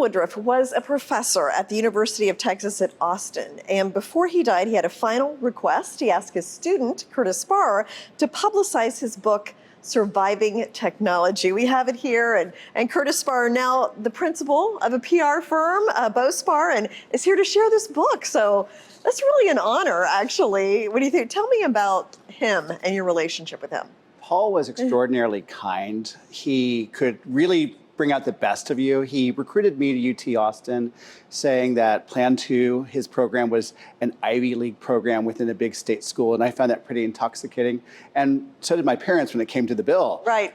Woodruff was a professor at the University of Texas at Austin. And before he died, he had a final request. He asked his student, Curtis Sparrer, to publicize his book, Surviving Technology. We have it here, and Curtis Sparrer, now the principal of a PR firm, Bo Sparrer, and is here to share this book. So that's really an honor, actually. What do you think? Tell me about him and your relationship with him. Paul was extraordinarily kind. He could really bring out the best of you. He recruited me to UT Austin, saying that Plan 2, his program, was an Ivy League program within a big state school, and I found that pretty intoxicating. And so did my parents when it came to the bill. Right.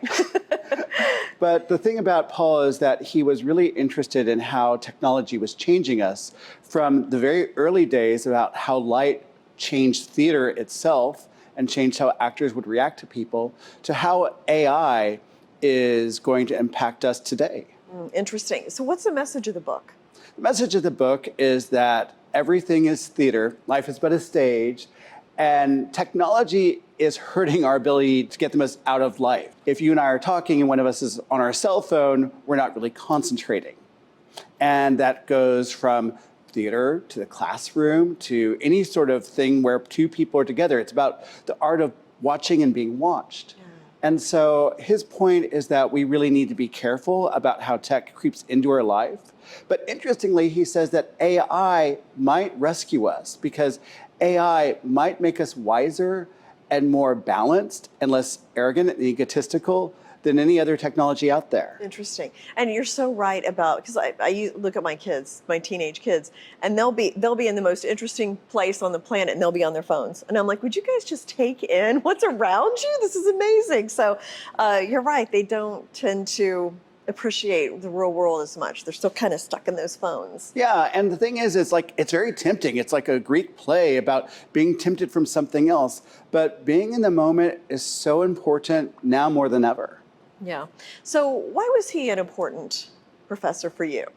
But the thing about Paul is that he was really interested in how technology was changing us from the very early days about how light changed theater itself and changed how actors would react to people, to how AI is going to impact us today. Interesting. So what's the message of the book? The message of the book is that everything is theater, life is but a stage, and technology is hurting our ability to get the most out of life. If you and I are talking and one of us is on our cell phone, we're not really concentrating. And that goes from theater to the classroom to any sort of thing where two people are together. It's about the art of watching and being watched. And so his point is that we really need to be careful about how tech creeps into our life. But interestingly, he says that AI might rescue us because AI might make us wiser and more balanced and less arrogant and egotistical than any other technology out there. Interesting. And you're so right about, because I look at my kids, my teenage kids, and they'll be in the most interesting place on the planet and they'll be on their phones. And I'm like, would you guys just take in what's around you? This is amazing. So you're right, they don't tend to appreciate the real world as much. They're still kind of stuck in those phones. Yeah, and the thing is, it's very tempting. It's like a Greek play about being tempted from something else. But being in the moment is so important now more than ever. Yeah. So why was he an important professor for you?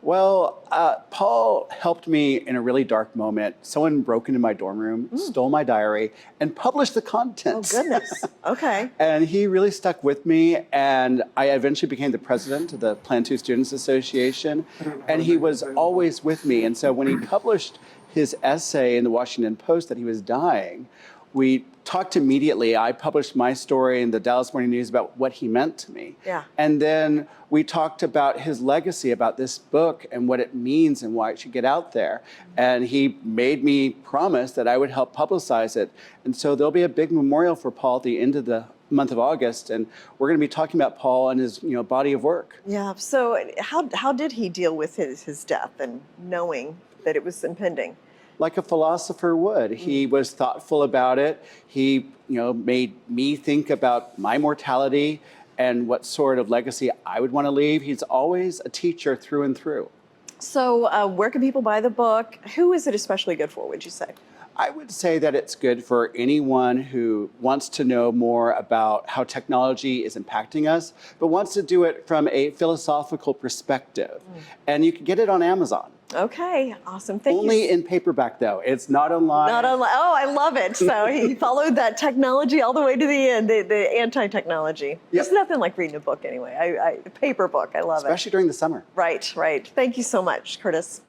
Well, Paul helped me in a really dark moment. Someone broke into my dorm room, stole my diary, and published the contents. Oh, goodness. Okay. And he really stuck with me, and I eventually became the president of the Plan 2 Students Association, and he was always with me. And so when he published his essay in the Washington Post that he was dying, we talked immediately. I published my story in the Dallas Morning News about what he meant to me. Yeah. And then we talked about his legacy, about this book and what it means and why it should get out there. And he made me promise that I would help publicize it. And so there'll be a big memorial for Paul at the end of the month of August, and we're going to be talking about Paul and his body of work. Yeah. So how did he deal with his death and knowing that it was impending? Like a philosopher would. He was thoughtful about it. He, made me think about my mortality and what sort of legacy I would want to leave. He's always a teacher through and through. So where can people buy the book? Who is it especially good for, would you say? I would say that it's good for anyone who wants to know more about how technology is impacting us, but wants to do it from a philosophical perspective. And you can get it on Amazon. Okay, awesome. Thank you. Only in paperback, though. It's not online. Not online. Oh, I love it. So he followed that technology all the way to the end, the anti-technology. Yep. There's nothing like reading a book anyway. A paper book. I love it. Especially during the summer. Right, right. Thank you so much, Curtis.